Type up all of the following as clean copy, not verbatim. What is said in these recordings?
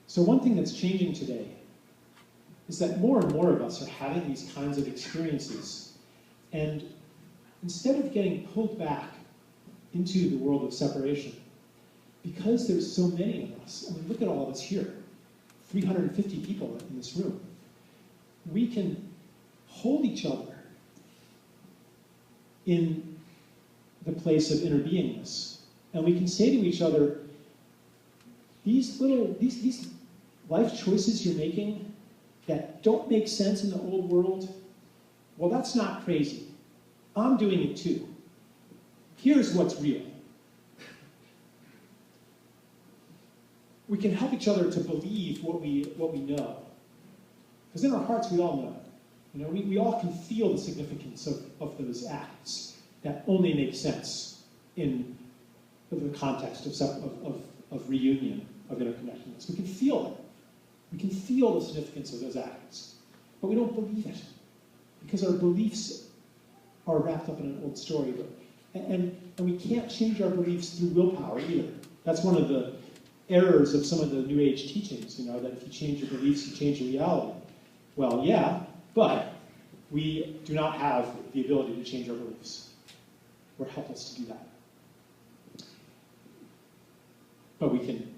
So one thing that's changing today is that more and more of us are having these kinds of experiences, and instead of getting pulled back into the world of separation, because there's so many of us, I mean, look at all of us here, 350 people in this room, we can hold each other in the place of inner beingness. And we can say to each other, these life choices you're making that don't make sense in the old world, well, that's not crazy. I'm doing it too. Here's what's real. We can help each other to believe what we know. Because in our hearts, we all know. You know, we all can feel the significance of those acts that only make sense in the context of reunion, of interconnectedness. We can feel it. We can feel the significance of those acts. But we don't believe it. Because our beliefs are wrapped up in an old story. And we can't change our beliefs through willpower either. That's one of the errors of some of the New Age teachings, you know, that if you change your beliefs, you change your reality. Well, yeah, but we do not have the ability to change our beliefs. We're helpless to do that. But we can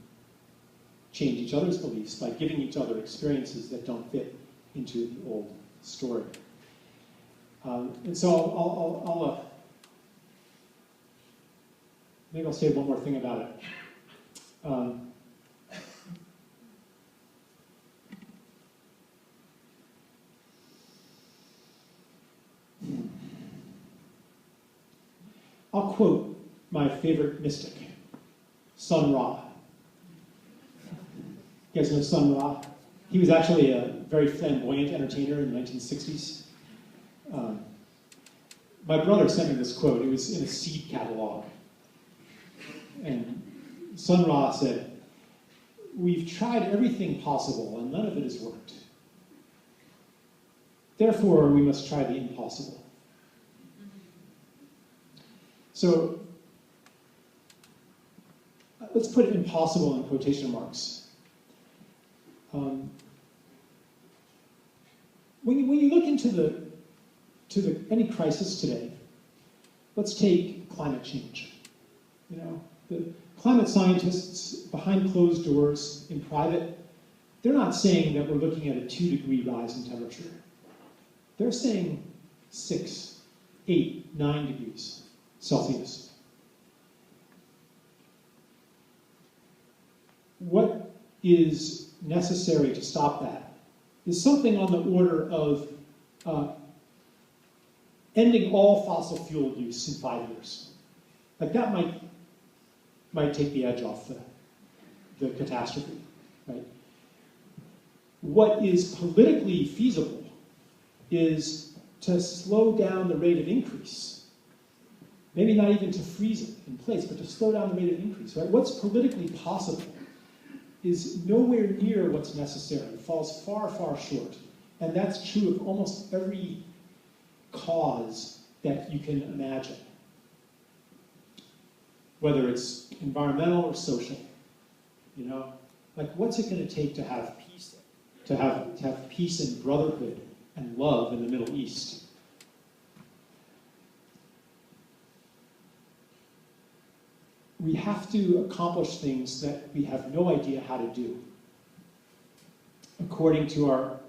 change each other's beliefs by giving each other experiences that don't fit into the old story. And so maybe I'll say one more thing about it. I'll quote my favorite mystic, Sun Ra. You guys know Sun Ra? He was actually a very flamboyant entertainer in the 1960s. My brother sent me this quote. It was in a seed catalog. And Sun Ra said, "We've tried everything possible and none of it has worked. Therefore, we must try the impossible." So let's put impossible in quotation marks. When you look into any crisis today, let's take climate change. You know, the climate scientists behind closed doors in private, they're not saying that we're looking at a 2-degree rise in temperature. They're saying 6, 8, 9 degrees Celsius. What is necessary to stop that is something on the order of ending all fossil fuel use in 5 years. Like that might take the edge off the catastrophe, right? What is politically feasible is to slow down the rate of increase. Maybe not even to freeze it in place, but to slow down the rate of increase, right? What's politically possible is nowhere near what's necessary. It falls far, far short. And that's true of almost every cause that you can imagine, whether it's environmental or social. You know, like what's it going to take to have peace, to have peace and brotherhood and love in the Middle East? We have to accomplish things that we have no idea how to do, according to our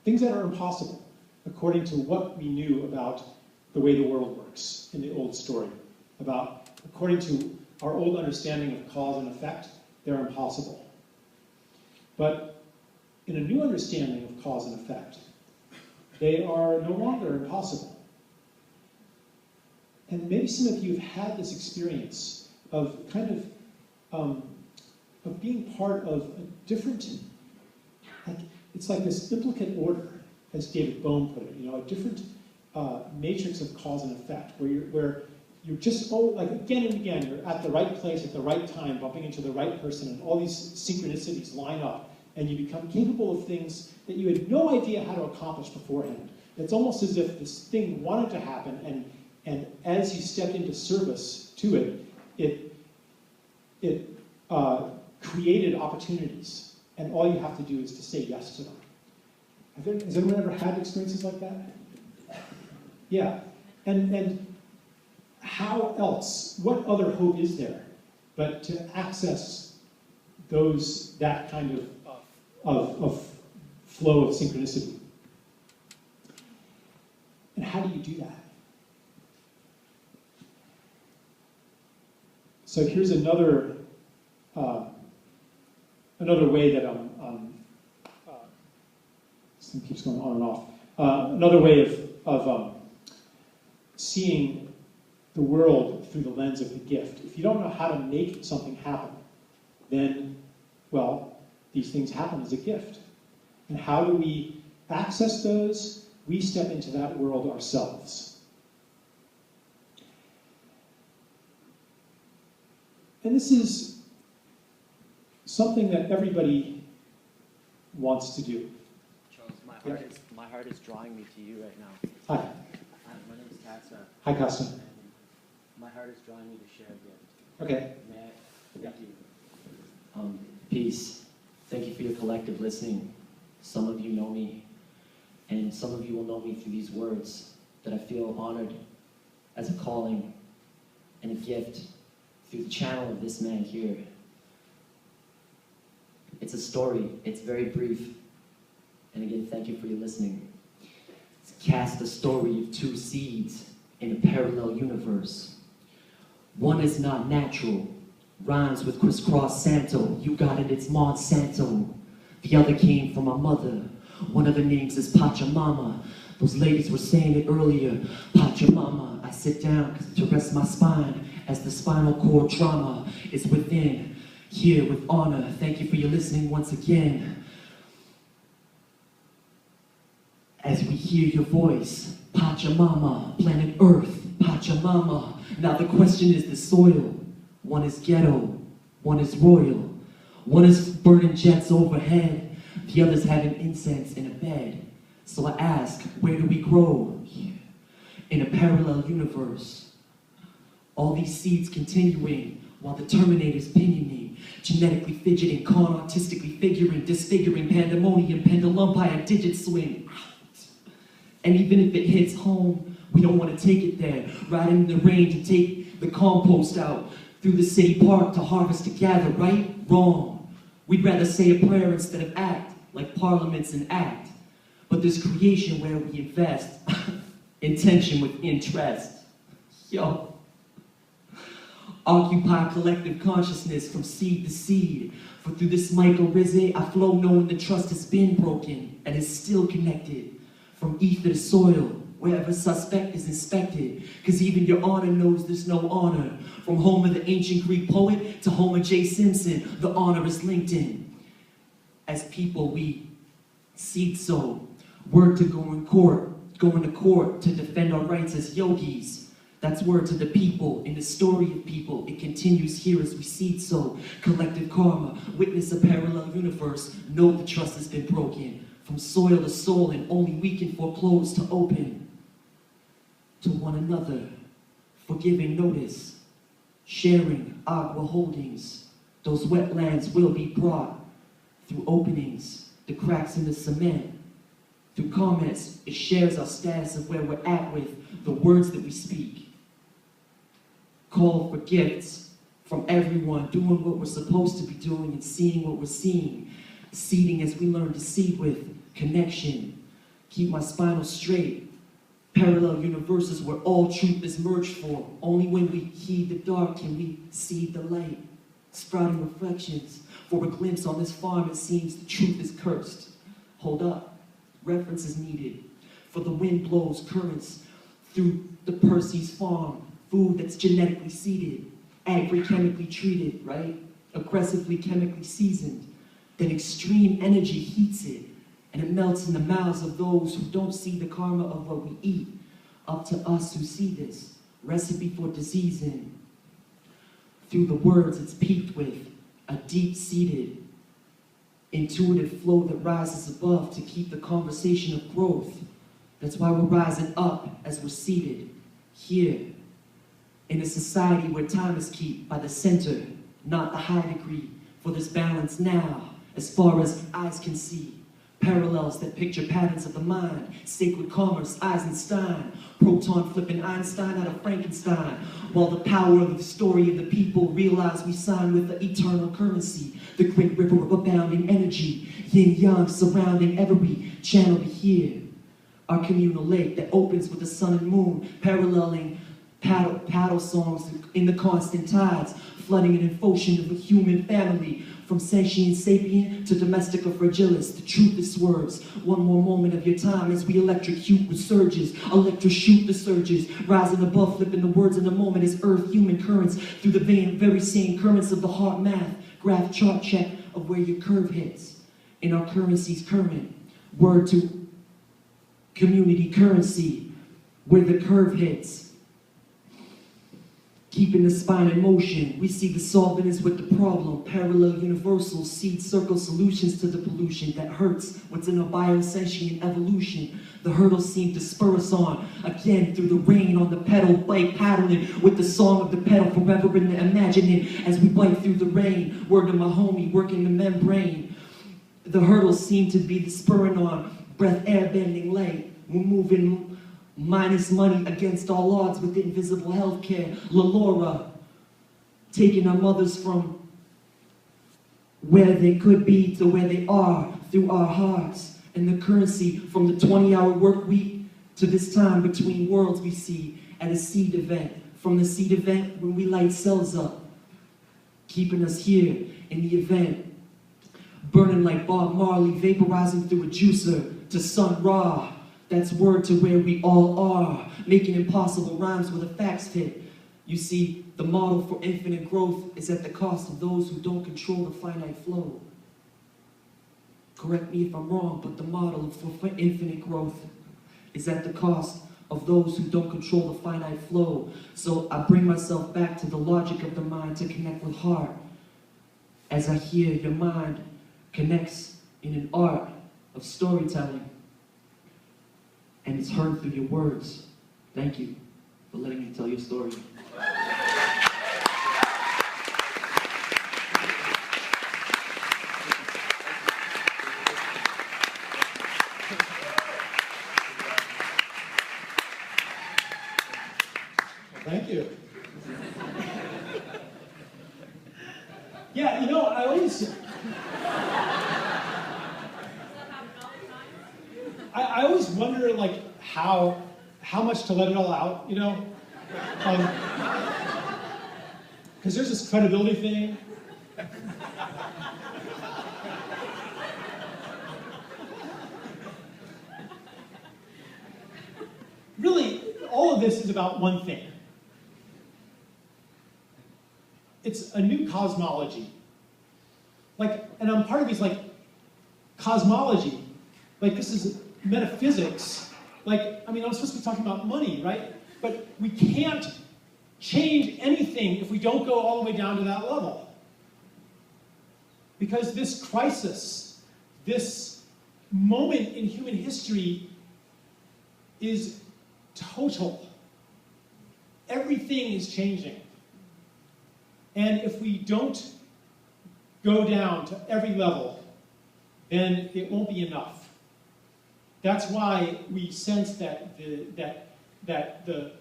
things that are impossible, according to what we knew about the way the world works in the old story, according to our old understanding of cause and effect, they're impossible. But in a new understanding of cause and effect, they are no longer impossible. And maybe some of you have had this experience of kind of being part of a different, it's like this implicate order, as David Bohm put it, you know, a different matrix of cause and effect, where you're just, like again and again, you're at the right place at the right time, bumping into the right person, and all these synchronicities line up, and you become capable of things that you had no idea how to accomplish beforehand. It's almost as if this thing wanted to happen, and as you stepped into service to it, it created opportunities, and all you have to do is to say yes to them. Has anyone ever had experiences like that? Yeah. And how else, what other hope is there but to access that kind of flow of synchronicity? And how do you do that? So here's another way that this thing keeps going on and off. Another way of seeing the world through the lens of the gift. If you don't know how to make something happen, then, well, these things happen as a gift. And how do we access those? We step into that world ourselves. And this is something that everybody wants to do. Charles, my heart is drawing me to you right now. Hi. My name is Katsa. Hi, Costa. And my heart is drawing me to share a gift. Okay. May I? Thank you. Peace. Thank you for your collective listening. Some of you know me, and some of you will know me through these words that I feel honored as a calling and a gift through the channel of this man here. It's a story. It's very brief. And again, thank you for your listening. Cast a story of two seeds in a parallel universe. One is not natural, rhymes with crisscross Santo. You got it, it's Monsanto. The other came from my mother. One of the names is Pachamama. Those ladies were saying it earlier. Pachamama. I sit down to rest my spine as the spinal cord trauma is within. Here with honor. Thank you for your listening once again. As we hear your voice, Pachamama, planet Earth, Pachamama. Now the question is the soil. One is ghetto, one is royal. One is burning jets overhead, the other's having incense in a bed. So I ask, where do we grow? In a parallel universe. All these seeds continuing while the Terminator's pinioning, genetically fidgeting, con artistically figuring, disfiguring, pandemonium, pendulumpire, digit swing. And even if it hits home, we don't want to take it there. Riding in the rain to take the compost out through the city park to harvest to gather, right? Wrong. We'd rather say a prayer instead of act, like parliaments and act. But there's creation where we invest intention with interest. Yo. Occupy collective consciousness from seed to seed. For through this mycorrhizae, I flow knowing the trust has been broken and is still connected. From ether to soil, wherever suspect is inspected. Cause even your honor knows there's no honor. From Homer the ancient Greek poet to Homer J. Simpson, the honor is linked in. As people we seed sow, word to going to court to defend our rights as yogis. That's word to the people, in the story of people. It continues here as we seed sow. Collective karma, witness a parallel universe. Know the trust has been broken. From soil to soul, and only we can foreclose to open. To one another, forgiving notice. Sharing agua holdings. Those wetlands will be brought through openings. The cracks in the cement. Through comments, it shares our status of where we're at with the words that we speak. Call for gifts from everyone, doing what we're supposed to be doing and seeing what we're seeing. Seeding as we learn to seed with connection. Keep my spinal straight. Parallel universes where all truth is merged for. Only when we heed the dark can we see the light. Sprouting reflections. For a glimpse on this farm, it seems the truth is cursed. Hold up. Reference is needed. For the wind blows currents through the Percy's farm. Food that's genetically seeded. Agri-chemically treated, right? Aggressively chemically seasoned. Then extreme energy heats it. And it melts in the mouths of those who don't see the karma of what we eat. Up to us who see this. Recipe for disease in. Through the words it's peaked with. A deep-seated, intuitive flow that rises above to keep the conversation of growth. That's why we're rising up as we're seated here. In a society where time is kept by the center, not the high degree. for this balance now, as far as eyes can see. Parallels that picture patterns of the mind, sacred commerce, Eisenstein, proton flipping Einstein out of Frankenstein, while the power of the story of the people realize we sign with the eternal currency, the great river of abounding energy, yin-yang surrounding every channel to hear. Our communal lake that opens with the sun and moon, paralleling paddle songs in the constant tides, flooding an ocean of a human family, from sentient sapient to domestica fragilis. The truth is swerves. One more moment of your time as we electrocute with surges, electroshoot the surges, rising above, flipping the words in a moment as earth human currents through the vein, very same currents of the heart math, graph chart check of where your curve hits. In our currency's current, word to community currency, where the curve hits. Keeping the spine in motion, we see the solving is with the problem. Parallel universal seed circle solutions to the pollution that hurts what's in a biosentient evolution. The hurdles seem to spur us on, again through the rain on the pedal, bike paddling with the song of the pedal, forever in the imagining as we bite through the rain. Word to my homie, working the membrane. The hurdles seem to be the spurring on, breath air bending light. We're moving minus money against all odds with invisible healthcare. LaLaura, taking our mothers from where they could be to where they are through our hearts. And the currency from the 20-hour work week to this time between worlds we see at a seed event. From the seed event when we light cells up, keeping us here in the event. Burning like Bob Marley, vaporizing through a juicer to Sun Ra. That's word to where we all are, making impossible rhymes where the facts fit. You see, the model for infinite growth is at the cost of those who don't control the finite flow. Correct me if I'm wrong, but the model for infinite growth is at the cost of those who don't control the finite flow. So I bring myself back to the logic of the mind to connect with heart. As I hear your mind connects in an art of storytelling. And it's heard through your words. Thank you for letting me tell your story. Thank you. Yeah, you know, I always wonder, like, how much to let it all out, you know? Because there's this credibility thing. Really, all of this is about one thing. It's a new cosmology. Like, and I'm part of these, like, cosmology. Like, this is metaphysics. Like, I mean, I'm supposed to be talking about money, right? But we can't change anything if we don't go all the way down to that level. Because this crisis, this moment in human history is total. Everything is changing. And if we don't go down to every level, then it won't be enough. That's why we sense that the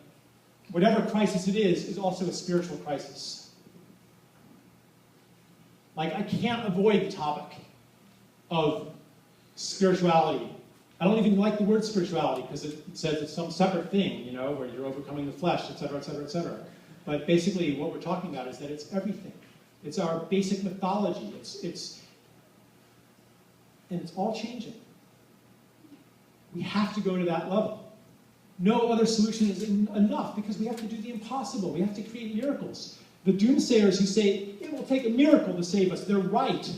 whatever crisis it is also a spiritual crisis. Like, I can't avoid the topic of spirituality. I don't even like the word spirituality because it says it's some separate thing, you know, where you're overcoming the flesh, etc., etc., etc. But basically, what we're talking about is that it's everything. It's our basic mythology. And it's all changing. We have to go to that level. No other solution is enough because we have to do the impossible. We have to create miracles. The doomsayers who say, it will take a miracle to save us, they're right.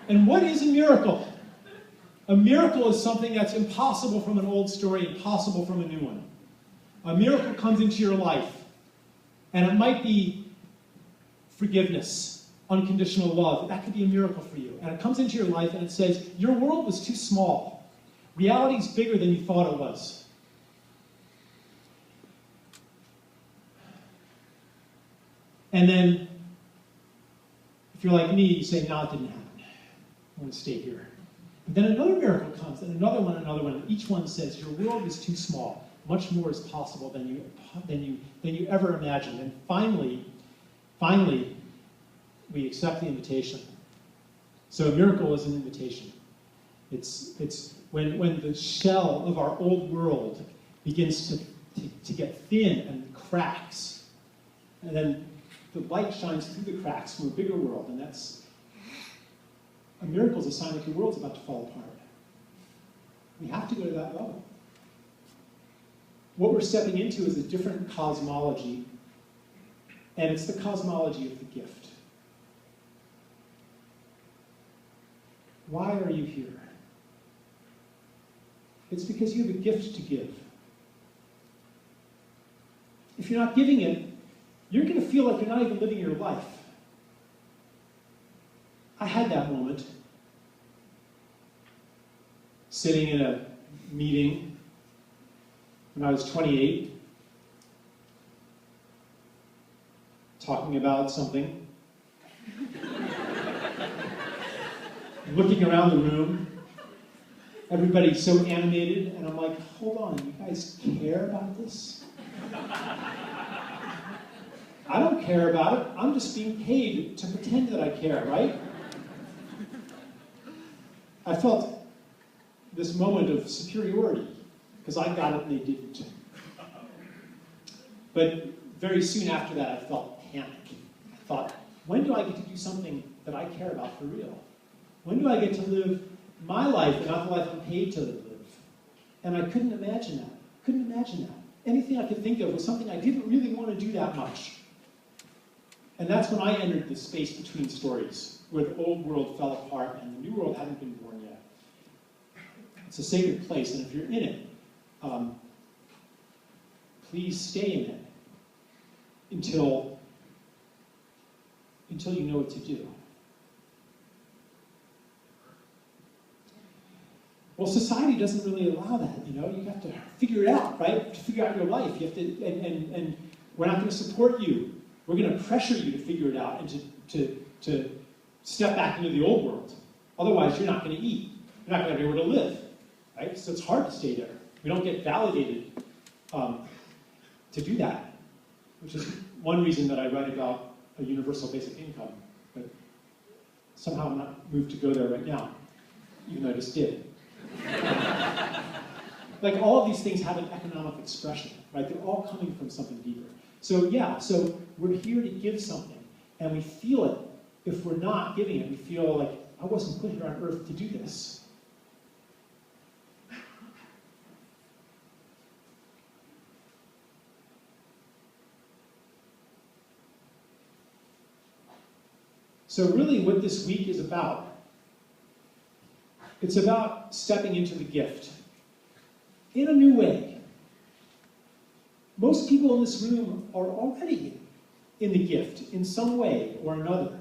And what is a miracle? A miracle is something that's impossible from an old story, impossible from a new one. A miracle comes into your life, and it might be forgiveness, unconditional love. That could be a miracle for you. And it comes into your life and it says, your world was too small. Reality's bigger than you thought it was. And then If you're like me, you say, no, it didn't happen. I want to stay here. But then another miracle comes, and another one, and each one says, your world is too small. Much more is possible than you ever imagined. And finally, we accept the invitation. So a miracle is an invitation. It's when the shell of our old world begins to get thin and cracks, and then the light shines through the cracks from a bigger world, and that's a miracle is a sign that your world's about to fall apart. We have to go to that level. What we're stepping into is a different cosmology, and it's the cosmology of the gift. Why are you here? It's because you have a gift to give. If you're not giving it, you're going to feel like you're not even living your life. I had that moment. Sitting in a meeting when I was 28, talking about something, looking around the room, everybody's so animated, and I'm like, hold on, you guys care about this? I don't care about it. I'm just being paid to pretend that I care, right? I felt this moment of superiority, because I got it and they didn't. But very soon after that, I felt panic. I thought, when do I get to do something that I care about for real? When do I get to live my life and not the life I'm paid to live? And I couldn't imagine that. Couldn't imagine that. Anything I could think of was something I didn't really want to do that much. And that's when I entered the space between stories, where the old world fell apart and the new world hadn't been born yet. It's a sacred place, and if you're in it, please stay in it until you know what to do. Well, society doesn't really allow that, you know? You have to figure it out, right? To figure out your life. You have to, and we're not going to support you. We're going to pressure you to figure it out and to step back into the old world. Otherwise, you're not going to eat. You're not going to be able to live, right? So it's hard to stay there. We don't get validated to do that, which is one reason that I write about a universal basic income. But somehow I'm not moved to go there right now, even though I just did. Like all of these things have an economic expression, right? They're all coming from something deeper. So yeah, so we're here to give something, and we feel it. If we're not giving it, we feel like, I wasn't put here on earth to do this. So really what this week is about, it's about stepping into the gift in a new way. Most people in this room are already in the gift in some way or another.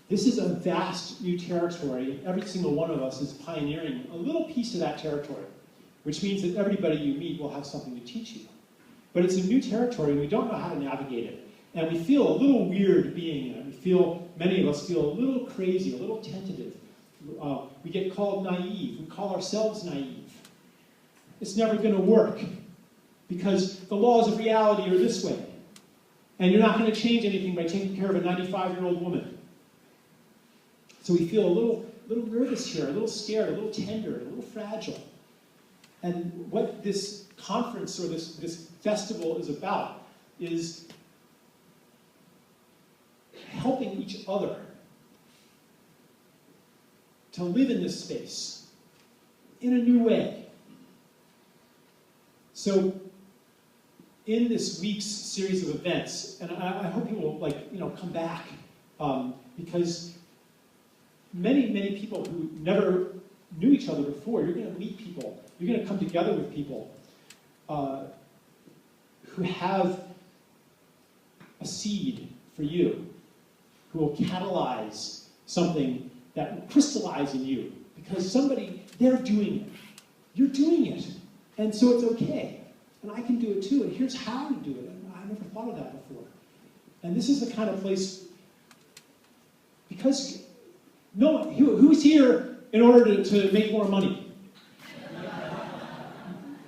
This is a vast new territory. Every single one of us is pioneering a little piece of that territory, which means that everybody you meet will have something to teach you. But it's a new territory, and we don't know how to navigate it. And we feel a little weird being in it. Many of us feel a little crazy, a little tentative. We get called naive. We call ourselves naive. It's never going to work because the laws of reality are this way. And you're not going to change anything by taking care of a 95-year-old woman. So we feel a little nervous here, a little scared, a little tender, a little fragile. And what this conference or this festival is about is helping each other to live in this space in a new way. So in this week's series of events, and I hope you will come back because many people who never knew each other before, you're going to meet people, you're going to come together with people who have a seed for you, who will catalyze something that will crystallize in you. Because they're doing it. You're doing it. And so it's okay. And I can do it too. And here's how to do it. And I never thought of that before. And this is the kind of place, Because no, who's here in order to make more money?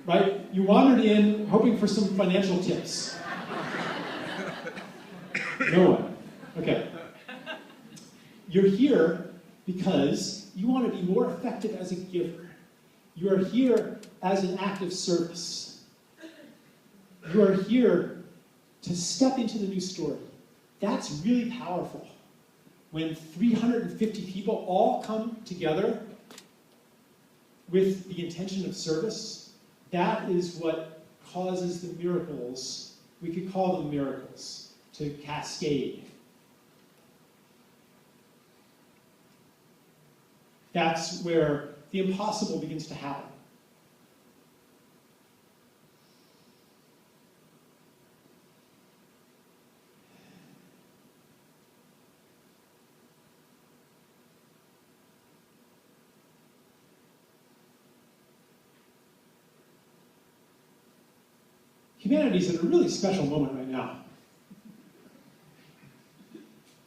Right? You wandered in hoping for some financial tips. No one. Okay. You're here because you want to be more effective as a giver. You are here as an act of service. You are here to step into the new story. That's really powerful. When 350 people all come together with the intention of service, that is what causes the miracles, we could call them miracles, to cascade. That's where the impossible begins to happen. Humanity's in a really special moment right now.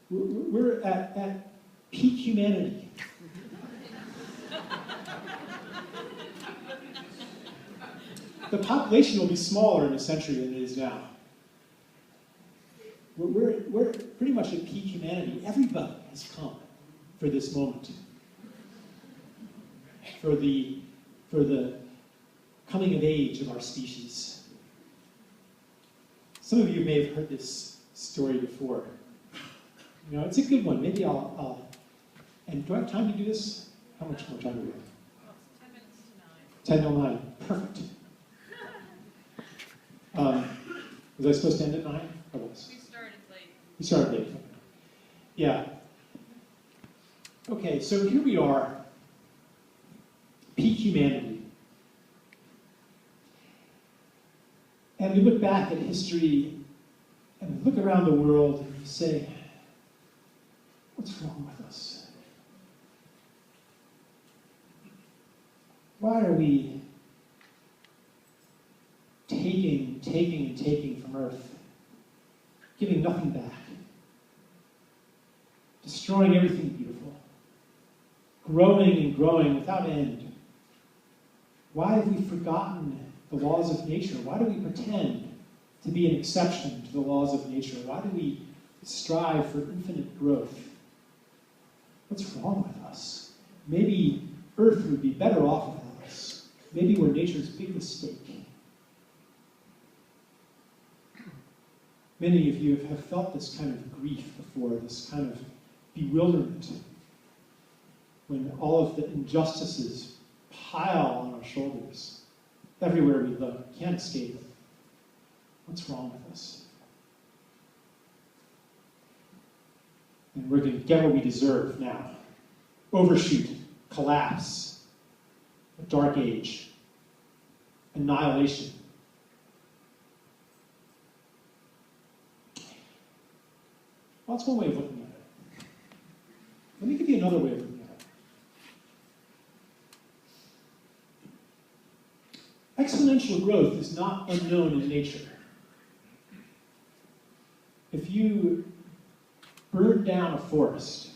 We're at peak humanity. The population will be smaller in a century than it is now. We're pretty much at peak humanity. Everybody has come for this moment. For the coming of age of our species. Some of you may have heard this story before. You know, it's a good one. Maybe I'll and do I have time to do this? How much more time do we have? Well, it's 10 minutes to 9. 10 till 9. Perfect. Was I supposed to end at 9? I was. We started late. We started late. Yeah. Okay, so here we are. Peak humanity. And we look back at history and we look around the world and we say, what's wrong with us? Why are we taking from Earth, giving nothing back, destroying everything beautiful, growing and growing without end? Why have we forgotten the laws of nature? Why do we pretend to be an exception to the laws of nature? Why do we strive for infinite growth? What's wrong with us? Maybe Earth would be better off without us. Maybe we're nature's big mistake. Many of you have felt this kind of grief before, this kind of bewilderment, when all of the injustices pile on our shoulders. Everywhere we look, can't escape it. What's wrong with us? And we're going to get what we deserve now. Overshoot, collapse, a dark age, annihilation. Well, that's one way of looking at it. Let me give you another way of looking at it. Exponential growth is not unknown in nature. If you burn down a forest,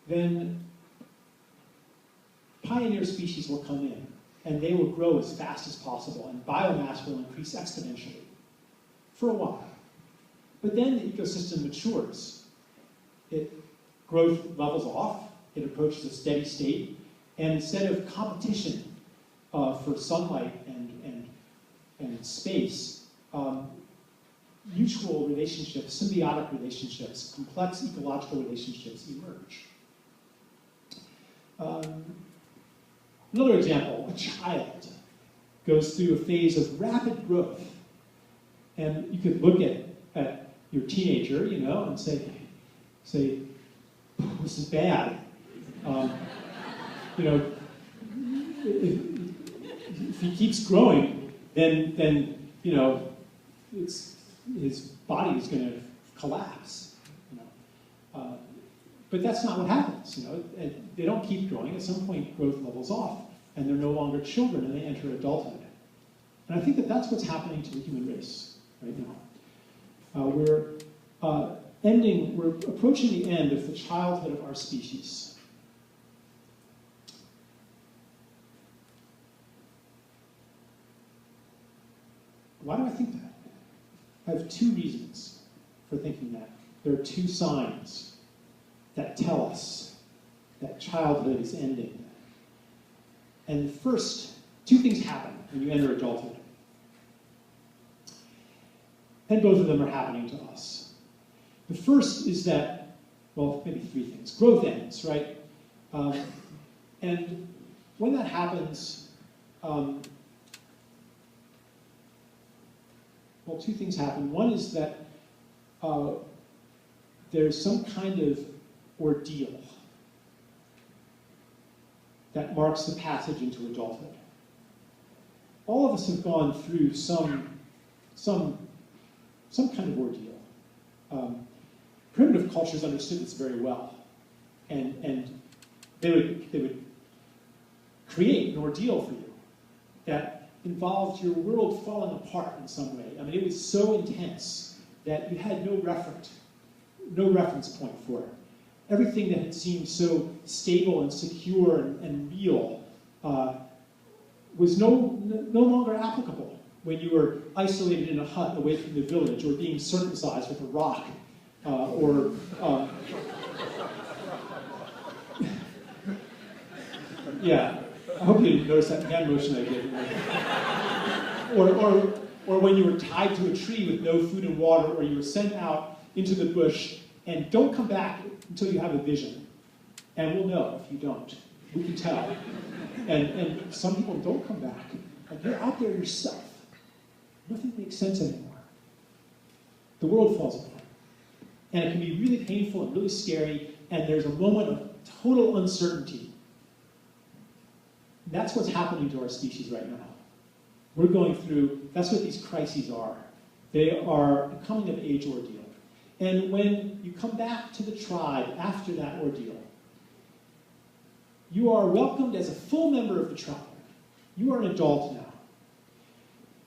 then pioneer species will come in, and they will grow as fast as possible, and biomass will increase exponentially for a while. But then the ecosystem matures. Growth levels off, it approaches a steady state, and instead of competition for sunlight and space, mutual relationships, symbiotic relationships, complex ecological relationships emerge. Another example, a child goes through a phase of rapid growth. And you could look at your teenager, you know, and say, this is bad. You know, if he keeps growing, then you know, his body is going to collapse. You know, but that's not what happens. You know, they don't keep growing. At some point, growth levels off, and they're no longer children, and they enter adulthood. And I think that that's what's happening to the human race right now. we're approaching the end of the childhood of our species. Why do I think that? I have two reasons for thinking that. There are two signs that tell us that childhood is ending. And the first, two things happen when you enter adulthood. And both of them are happening to us. The first is that, well, maybe three things. Growth ends, right? And when that happens, well, two things happen. One is that there's some kind of ordeal that marks the passage into adulthood. All of us have gone through some kind of ordeal. Primitive cultures understood this very well, and they would create an ordeal for you that involved your world falling apart in some way. I mean, it was so intense that you had no reference point for it. Everything that had seemed so stable and secure and real was no longer applicable when you were isolated in a hut away from the village, or being circumcised with a rock, yeah, I hope you didn't notice that hand motion I did. Or when you were tied to a tree with no food and water, or you were sent out into the bush and don't come back until you have a vision. And we'll know if you don't. We can tell. And some people don't come back. And you're out there yourself. Nothing makes sense anymore. The world falls apart. And it can be really painful and really scary, and there's a moment of total uncertainty. That's what's happening to our species right now. We're going through, that's what these crises are. They are a coming of age ordeal. And when you come back to the tribe after that ordeal, you are welcomed as a full member of the tribe. You are an adult now.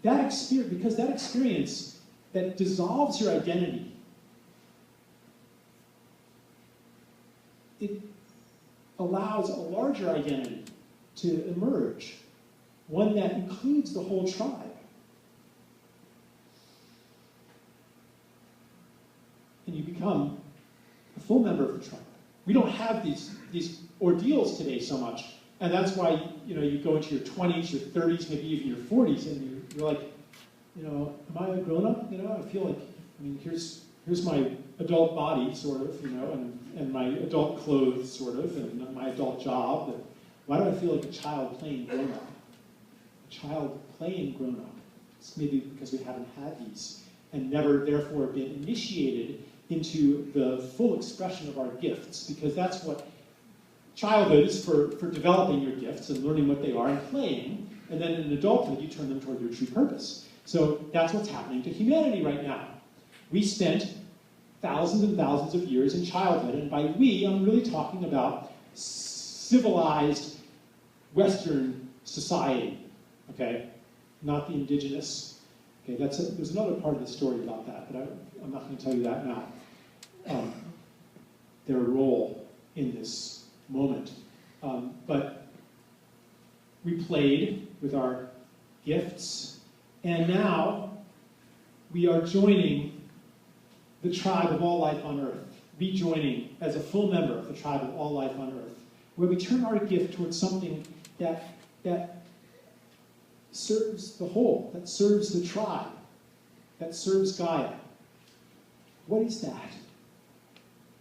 That experience, because that experience that dissolves your identity, it allows a larger identity to emerge, one that includes the whole tribe. And you become a full member of the tribe. We don't have these ordeals today so much, and that's why you go into your 20s, your 30s, maybe even your 40s, and you're like, am I a grown-up? I feel like, here's my adult body, sort of, and my adult clothes, sort of, and my adult job. Why do I feel like a child playing grown-up? A child playing grown-up. It's maybe because we haven't had these, and never, therefore, been initiated into the full expression of our gifts, because that's what childhood is for developing your gifts and learning what they are and playing, and then in adulthood you turn them toward their true purpose. So that's what's happening to humanity right now. We spent thousands and thousands of years in childhood, and by we, I'm really talking about civilized Western society, okay? Not the indigenous. Okay, there's another part of the story about that, but I'm not going to tell you that now. Their role in this moment. But we played with our gifts, and now we are joining the tribe of all life on earth, rejoining as a full member of the tribe of all life on earth, where we turn our gift towards something that serves the whole, that serves the tribe, that serves Gaia. What is that?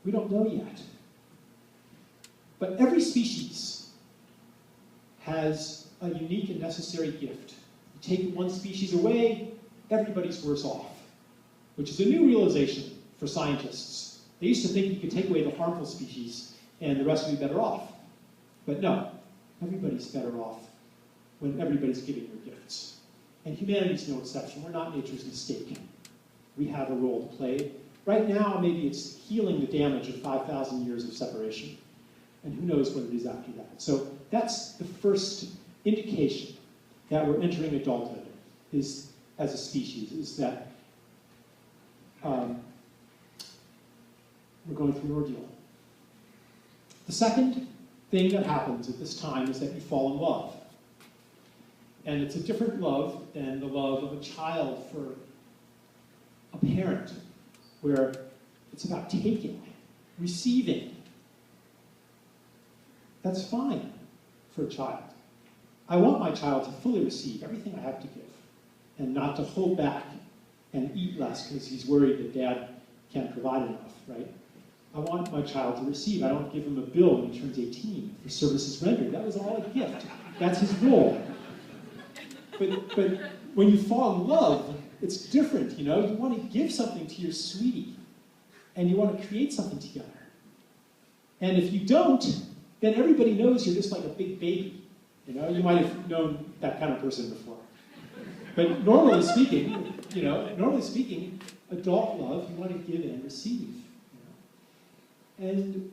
We don't know yet. But every species has a unique and necessary gift. You take one species away, everybody's worse off, which is a new realization for scientists. They used to think you could take away the harmful species and the rest would be better off. But no, everybody's better off when everybody's giving their gifts. And humanity's no exception. We're not nature's mistake. We have a role to play. Right now, maybe it's healing the damage of 5,000 years of separation. And who knows what it is after that. So that's the first indication that we're entering adulthood as a species, is that we're going through an ordeal. The second thing that happens at this time is that you fall in love. And it's a different love than the love of a child for a parent, where it's about taking, receiving. That's fine for a child. I want my child to fully receive everything I have to give and not to hold back and eat less because he's worried that dad can't provide enough, right? I want my child to receive. I don't give him a bill when he turns 18 for services rendered. That was all a gift. That's his role. But when you fall in love, it's different, you know? You want to give something to your sweetie, and you want to create something together. And if you don't, then everybody knows you're just like a big baby. You know, you might have known that kind of person before. But normally speaking, adult love, you want to give and receive. You know? And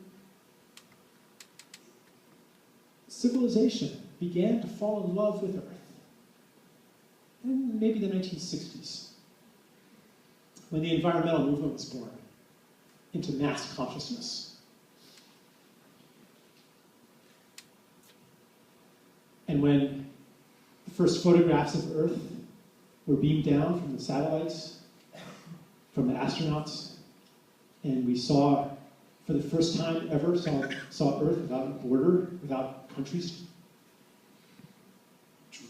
civilization began to fall in love with Earth in maybe the 1960s, when the environmental movement was born into mass consciousness. And when the first photographs of Earth were beamed down from the satellites, from the astronauts, and we saw, for the first time ever, saw Earth without a border, without countries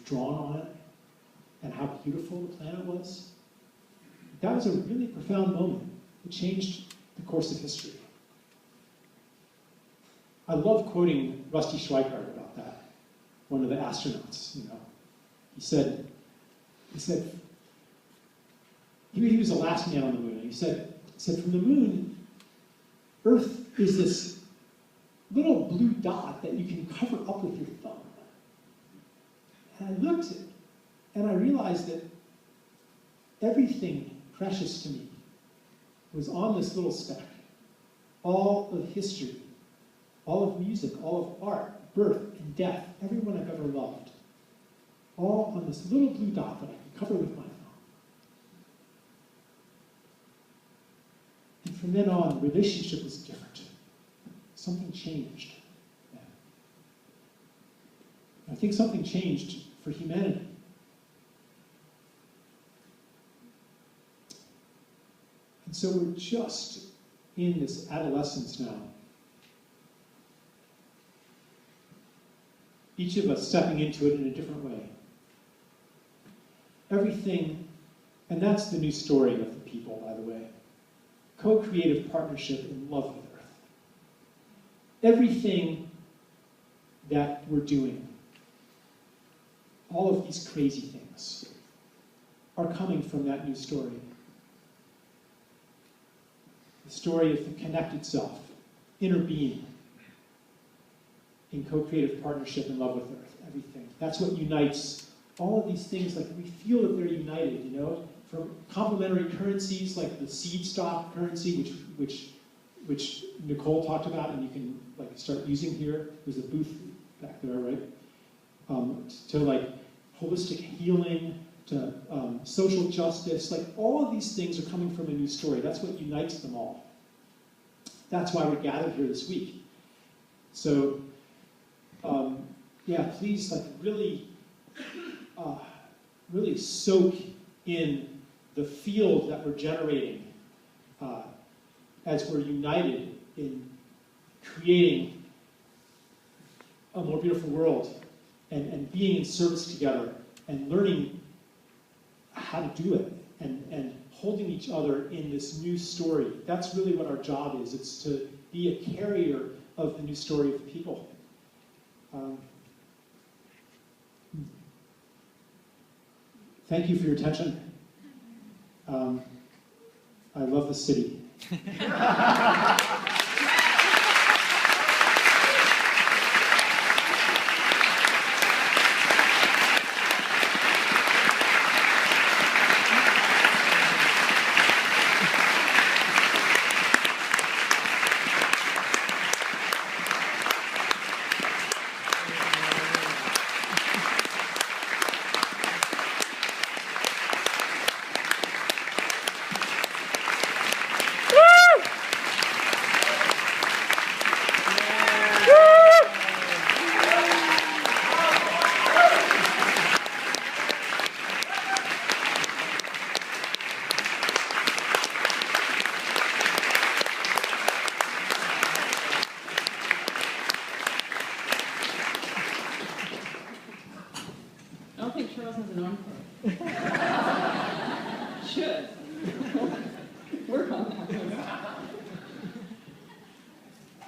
drawn on it, and how beautiful the planet was. That was a really profound moment. It changed the course of history. I love quoting Rusty Schweickart about that, one of the astronauts, you know. He said, he was the last man on the moon, and he said, from the moon, Earth is this little blue dot that you can cover up with your thumb. And I looked at it, and I realized that everything precious to me was on this little speck. All of history, all of music, all of art, birth and death, everyone I've ever loved, all on this little blue dot that I can cover with my thumb. And from then on, the relationship was different. Something changed. Yeah. I think something changed for humanity. And so we're just in this adolescence now. Each of us stepping into it in a different way. Everything, and that's the new story of the people, by the way. Co-creative partnership in love with Earth. Everything that we're doing, all of these crazy things, are coming from that new story. The story of the connected self, inner being, in co-creative partnership and love with Earth, everything. That's what unites all of these things. Like, we feel that they're united, you know, from complementary currencies like the seed stock currency, which Nicole talked about, and you can like start using here. There's a booth back there, right? To like holistic healing, to social justice, like all of these things are coming from a new story. That's what unites them all. That's why we're gathered here this week. So, yeah, please like really soak in the field that we're generating as we're united in creating a more beautiful world and being in service together and learning how to do it and holding each other in this new story. That's really what our job is. It's to be a carrier of the new story of the people. Thank you for your attention. I love the city.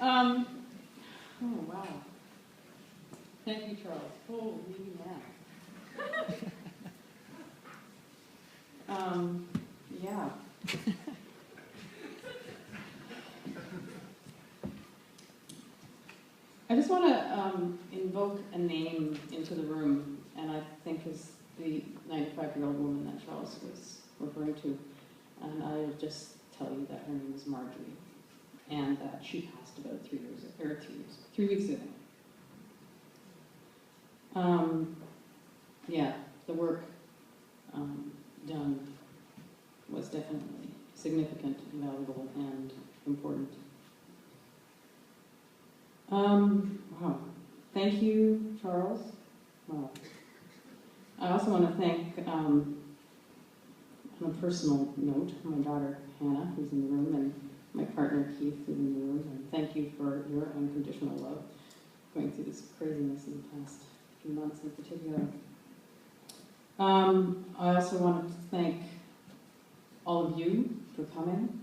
Oh, wow. Thank you, Charles. Holy man. Yeah. I just want to invoke a name into the room, and I think is the 95-year-old woman that Charles was referring to. And I'll just tell you that her name is Marjorie, and that she passed about 3 weeks ago. Yeah, the work done was definitely significant, valuable, and important. Wow. Thank you, Charles. Wow. I also want to thank, on a personal note, my daughter Hannah, who's in the room, and my partner Keith, who's in the room, and thank you for your unconditional love going through this craziness in the past few months in particular. I also wanted to thank all of you for coming.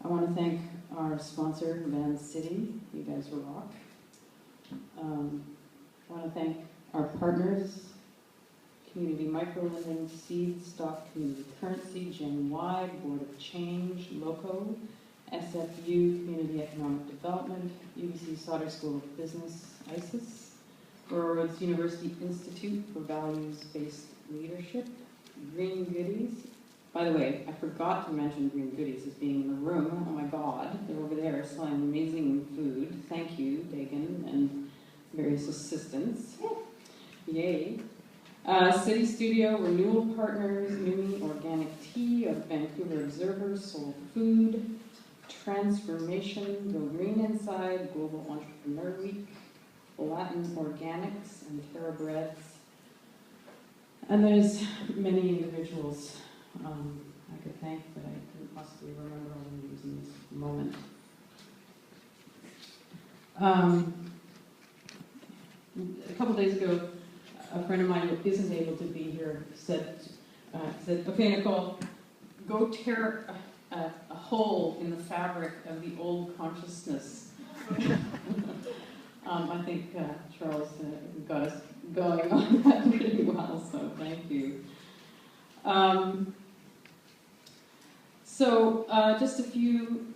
I want to thank our sponsor, Van City. You guys rock. I want to thank our partners, Community Microlending, Seed Stock Community Currency, Gen Y, Board of Change, LOCO, SFU, Community Economic Development, UBC Sauder School of Business, ISIS, Aurora Roads University Institute for Values-Based Leadership, Green Goodies. By the way, I forgot to mention Green Goodies as being in the room. Oh my God, they're over there selling amazing food. Thank you, Dagan, and various assistants. Yay. City Studio, Renewal Partners, Numi Organic Tea of Vancouver Observer, Soul Food, Transformation, Go Green Inside, Global Entrepreneur Week, Latin Organics, and Terra Breads. And there's many individuals I could thank, but I couldn't possibly remember all the names in this moment. A couple days ago, a friend of mine who isn't able to be here said, okay, Nicole, go tear a hole in the fabric of the old consciousness. I think Charles got us going on that pretty well, so thank you. Just a few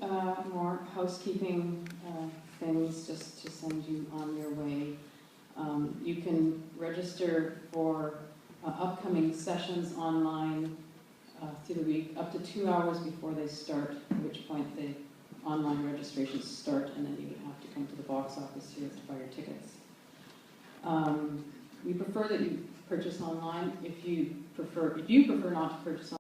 more housekeeping things just to send you on your way. You can register for upcoming sessions online through the week, up to 2 hours before they start, at which point the online registrations start, and then you would have to come to the box office here to buy your tickets. We prefer that you purchase online. If you prefer not to purchase online,